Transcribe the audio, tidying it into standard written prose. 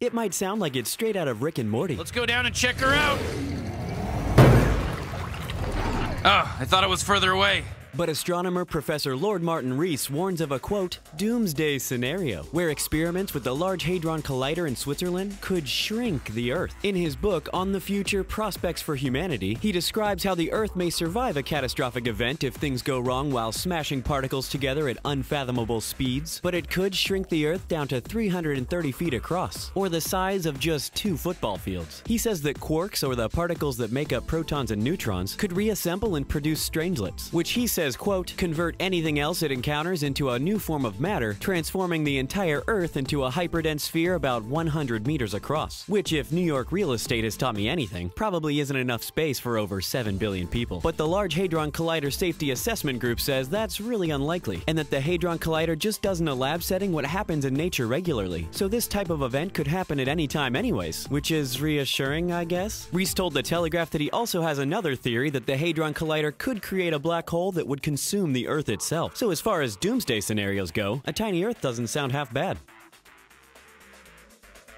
It might sound like it's straight out of Rick and Morty. Let's go down and check her out. Oh, I thought it was further away. But astronomer Professor Lord Martin Rees warns of a, quote, doomsday scenario, where experiments with the Large Hadron Collider in Switzerland could shrink the Earth. In his book, On the Future Prospects for Humanity, he describes how the Earth may survive a catastrophic event if things go wrong while smashing particles together at unfathomable speeds, but it could shrink the Earth down to 330 feet across, or the size of just 2 football fields. He says that quarks, or the particles that make up protons and neutrons, could reassemble and produce strangelets, which he says, quote, convert anything else it encounters into a new form of matter, transforming the entire Earth into a hyperdense sphere about 100 meters across. Which, if New York real estate has taught me anything, probably isn't enough space for over 7 billion people. But the Large Hadron Collider Safety Assessment Group says that's really unlikely, and that the Hadron Collider just does in a lab setting what happens in nature regularly. So this type of event could happen at any time anyways, which is reassuring, I guess. Rees told The Telegraph that he also has another theory that the Hadron Collider could create a black hole that would consume the Earth itself. So as far as doomsday scenarios go, a tiny Earth doesn't sound half bad.